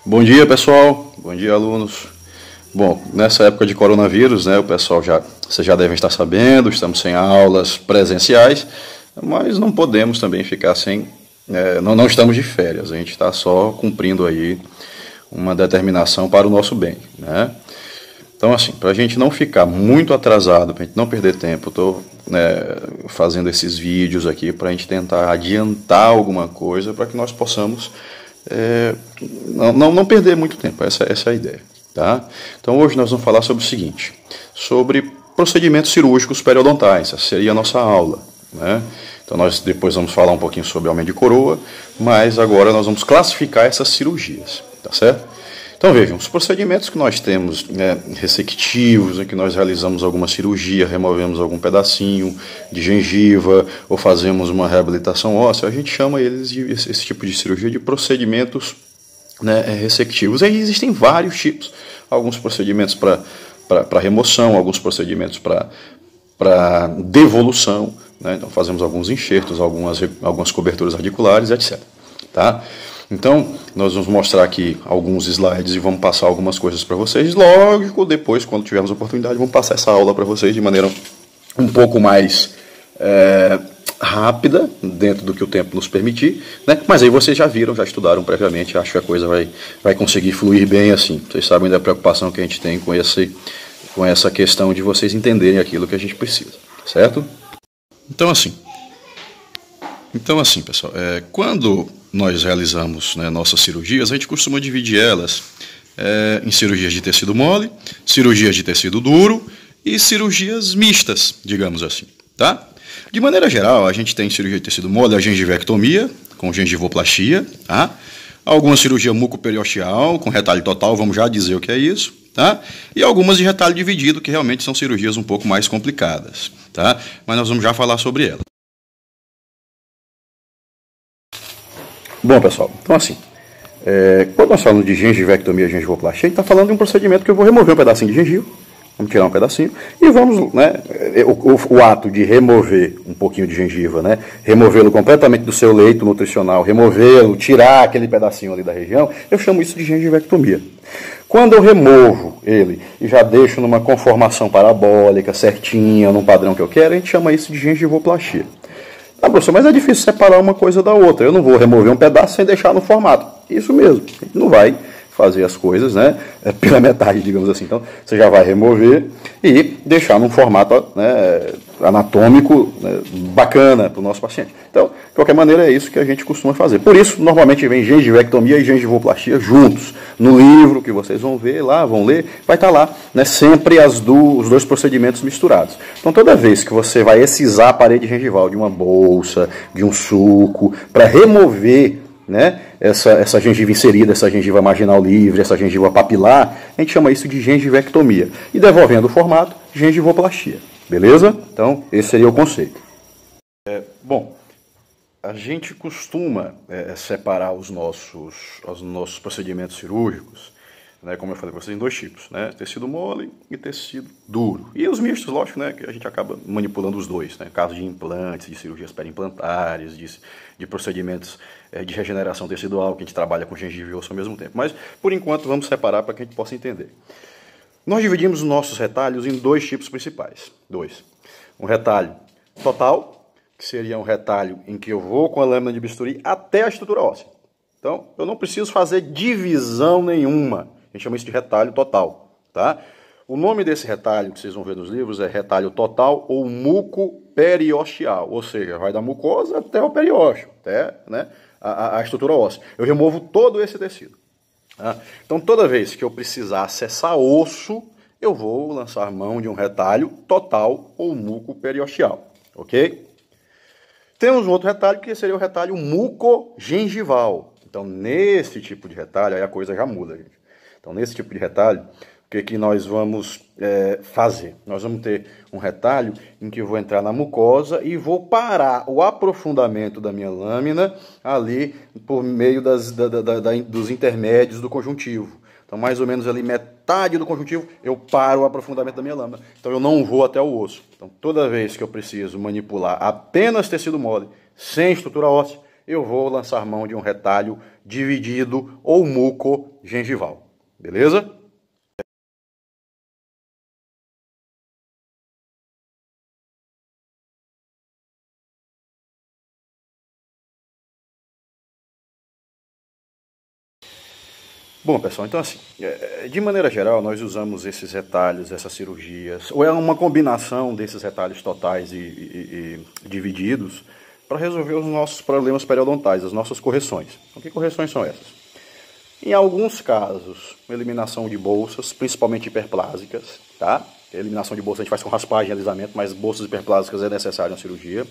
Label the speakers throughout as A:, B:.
A: Bom dia, pessoal. Bom dia, alunos. Bom, nessa época de coronavírus, né, vocês já devem estar sabendo, estamos sem aulas presenciais, mas não podemos também ficar sem, não estamos de férias, a gente está só cumprindo aí uma determinação para o nosso bem, né? Então, assim, para a gente não ficar muito atrasado, para a gente não perder tempo, estou fazendo esses vídeos aqui para a gente tentar adiantar alguma coisa para que nós possamos não perder muito tempo. Essa é a ideia. Tá? Então, hoje nós vamos falar sobre o seguinte, sobre procedimentos cirúrgicos periodontais. Essa seria a nossa aula, né? Então, nós depois vamos falar um pouquinho sobre aumento de coroa, mas agora nós vamos classificar essas cirurgias, tá certo? Então vejam, os procedimentos que nós temos ressectivos, em que nós realizamos alguma cirurgia, removemos algum pedacinho de gengiva ou fazemos uma reabilitação óssea, a gente chama esse tipo de cirurgia de procedimentos ressectivos. Aí existem vários tipos, alguns procedimentos para remoção, alguns procedimentos para devolução, né? Então fazemos alguns enxertos, algumas coberturas radiculares, etc. Tá? Então, nós vamos mostrar aqui alguns slides e vamos passar algumas coisas para vocês. Lógico, depois, quando tivermos oportunidade, vamos passar essa aula para vocês de maneira um pouco mais rápida, dentro do que o tempo nos permitir, né? Mas aí vocês já viram, já estudaram previamente, acho que a coisa vai conseguir fluir bem assim. Vocês sabem da preocupação que a gente tem com essa questão de vocês entenderem aquilo que a gente precisa, certo? Então assim, pessoal, quando nós realizamos nossas cirurgias, a gente costuma dividir elas em cirurgias de tecido mole, cirurgias de tecido duro e cirurgias mistas, digamos assim, tá? De maneira geral, a gente tem cirurgia de tecido mole, a gengivectomia, com gengivoplastia, tá? Alguma cirurgia mucoperiosteal, com retalho total, vamos já dizer o que é isso, tá? E algumas de retalho dividido, que realmente são cirurgias um pouco mais complicadas, tá? Mas nós vamos já falar sobre elas. Bom, pessoal, então assim, quando nós falamos de gengivectomia e gengivoplastia, a gente está falando de um procedimento que eu vou remover um pedacinho de gengiva, vamos tirar um pedacinho, e vamos, o ato de remover um pouquinho de gengiva, removê-lo completamente do seu leito nutricional, removê-lo, tirar aquele pedacinho ali da região, eu chamo isso de gengivectomia. Quando eu removo ele e já deixo numa conformação parabólica, certinha, num padrão que eu quero, a gente chama isso de gengivoplastia. Ah, professor, mas é difícil separar uma coisa da outra. Eu não vou remover um pedaço sem deixar no formato. Isso mesmo. A gente não vai fazer as coisas, pela metade, digamos assim. Então, você já vai remover e deixar num formato anatômico bacana para o nosso paciente. Então, de qualquer maneira, é isso que a gente costuma fazer. Por isso, normalmente vem gengivectomia e gengivoplastia juntos. No livro que vocês vão ver lá, vão ler, vai estar lá, sempre os dois procedimentos misturados. Então, toda vez que você vai excisar a parede gengival de uma bolsa, de um suco, para remover essa gengiva inserida, essa gengiva marginal livre, essa gengiva papilar, a gente chama isso de gengivectomia. E devolvendo o formato, gengivoplastia. Beleza? Então, esse seria o conceito. Bom, a gente costuma separar os nossos procedimentos cirúrgicos, como eu falei para vocês, em dois tipos, tecido mole e tecido duro. E os mistos, lógico, que a gente acaba manipulando os dois, caso de implantes, de cirurgias perimplantares, de procedimentos de regeneração tecidual, que a gente trabalha com gengiva e osso ao mesmo tempo. Mas, por enquanto, vamos separar para que a gente possa entender. Nós dividimos os nossos retalhos em dois tipos principais. Um retalho total, que seria um retalho em que eu vou com a lâmina de bisturi até a estrutura óssea. Então, eu não preciso fazer divisão nenhuma. A gente chama isso de retalho total, tá? O nome desse retalho que vocês vão ver nos livros é retalho total ou mucoperiosteal, ou seja, vai da mucosa até o periósteo, até a estrutura óssea. Eu removo todo esse tecido. Tá? Então, toda vez que eu precisar acessar osso, eu vou lançar mão de um retalho total ou mucoperiosteal, ok? Temos um outro retalho que seria o retalho mucogengival. Então, nesse tipo de retalho, aí a coisa já muda, gente. Então, nesse tipo de retalho, o que nós vamos fazer? Nós vamos ter um retalho em que eu vou entrar na mucosa e vou parar o aprofundamento da minha lâmina ali por meio dos intermédios do conjuntivo. Então, mais ou menos ali metade do conjuntivo, eu paro o aprofundamento da minha lâmina. Então, eu não vou até o osso. Então, toda vez que eu preciso manipular apenas tecido mole, sem estrutura óssea, eu vou lançar mão de um retalho dividido ou mucogengival. Beleza? Bom, pessoal, então assim, de maneira geral, nós usamos esses retalhos, essas cirurgias, ou é uma combinação desses retalhos totais e divididos para resolver os nossos problemas periodontais, as nossas correções. Então, que correções são essas? Em alguns casos, eliminação de bolsas, principalmente hiperplásicas, tá? A eliminação de bolsas a gente faz com raspagem e alisamento, mas bolsas hiperplásicas é necessário na cirurgia.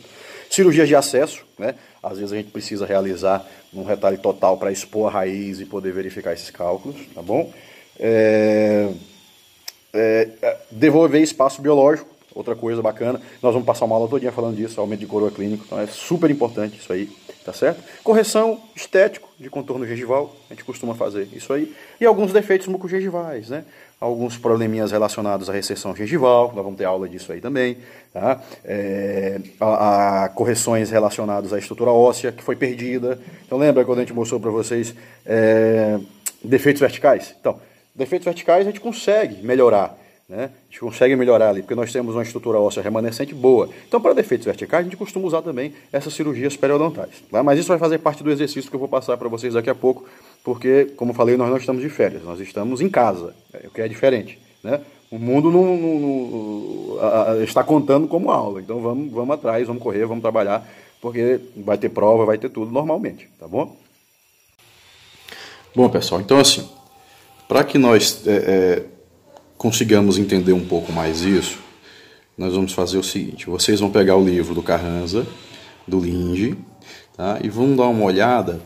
A: Cirurgias de acesso, né? Às vezes a gente precisa realizar um retalho total para expor a raiz e poder verificar esses cálculos, tá bom? Devolver espaço biológico, outra coisa bacana. Nós vamos passar uma aula todinha falando disso, aumento de coroa clínico, então é super importante isso aí, tá certo? Correção estético de contorno gengival, a gente costuma fazer isso aí. E alguns defeitos mucogengivais, né? Alguns probleminhas relacionados à recessão gengival, nós vamos ter aula disso aí também, tá? Correções relacionadas à estrutura óssea que foi perdida. Então lembra quando a gente mostrou para vocês defeitos verticais? Então, defeitos verticais a gente consegue melhorar, né? A gente consegue melhorar ali, porque nós temos uma estrutura óssea remanescente boa. Então, para defeitos verticais, a gente costuma usar também essas cirurgias periodontais. Tá? Mas isso vai fazer parte do exercício que eu vou passar para vocês daqui a pouco, porque, como eu falei, nós não estamos de férias, nós estamos em casa, o que é diferente, né? O mundo não está contando como aula, então vamos atrás, vamos correr, vamos trabalhar, porque vai ter prova, vai ter tudo normalmente, tá bom? Bom, pessoal, então assim, para que nós consigamos entender um pouco mais isso, nós vamos fazer o seguinte: vocês vão pegar o livro do Carranza, do Linge, tá? E vão dar uma olhada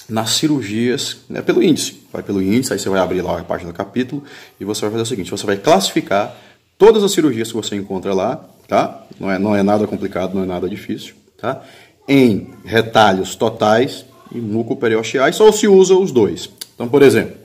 A: nas cirurgias, né, pelo índice. Vai pelo índice, aí você vai abrir lá a página do capítulo e você vai fazer o seguinte: você vai classificar todas as cirurgias que você encontra lá, tá? Não é nada complicado, não é nada difícil, tá? Em retalhos totais e mucoperiosteais, só se usa os dois. Então, por exemplo,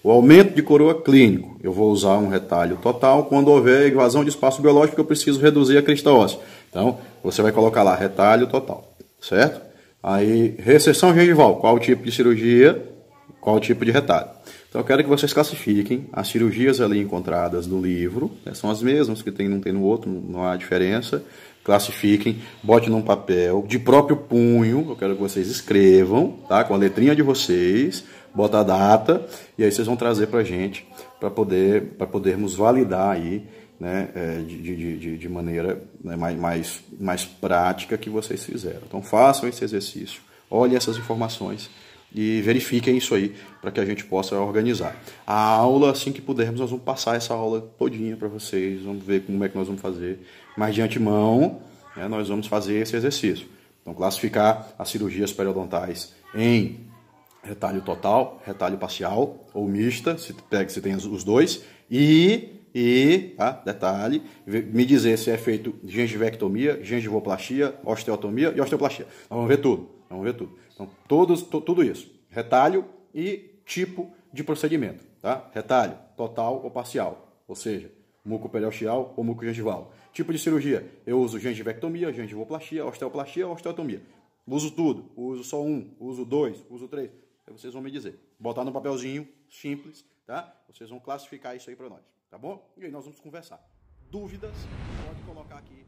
A: o aumento de coroa clínico, eu vou usar um retalho total quando houver invasão de espaço biológico, eu preciso reduzir a crista óssea. Então, você vai colocar lá retalho total, certo? Aí, recessão gengival, qual tipo de cirurgia, qual tipo de retalho. Então, eu quero que vocês classifiquem as cirurgias ali encontradas no livro, né? São as mesmas que tem, não tem no outro, não há diferença. Classifiquem, bote num papel, de próprio punho, eu quero que vocês escrevam, tá? Com a letrinha de vocês, bota a data, e aí vocês vão trazer pra gente, para podermos validar aí, né, de maneira, né, mais prática que vocês fizeram. Então façam esse exercício, olhem essas informações e verifiquem isso aí para que a gente possa organizar. A aula, assim que pudermos, nós vamos passar essa aula todinha para vocês, vamos ver como é que nós vamos fazer. Mas de antemão, né, nós vamos fazer esse exercício. Então, classificar as cirurgias periodontais em retalho total, retalho parcial ou mista, se tem os dois, detalhe, me dizer se é feito gengivectomia, gengivoplastia, osteotomia e osteoplastia. Nós vamos ver tudo, Então, tudo isso, retalho e tipo de procedimento, tá? Retalho total ou parcial, ou seja, mucoperiosteal ou mucogengival. Tipo de cirurgia, eu uso gengivectomia, gengivoplastia, osteoplastia ou osteotomia. Uso tudo, uso só um, uso dois, uso três. Aí vocês vão me dizer. Botar no papelzinho, simples, tá? Vocês vão classificar isso aí para nós, tá bom? E aí nós vamos conversar. Dúvidas, pode colocar aqui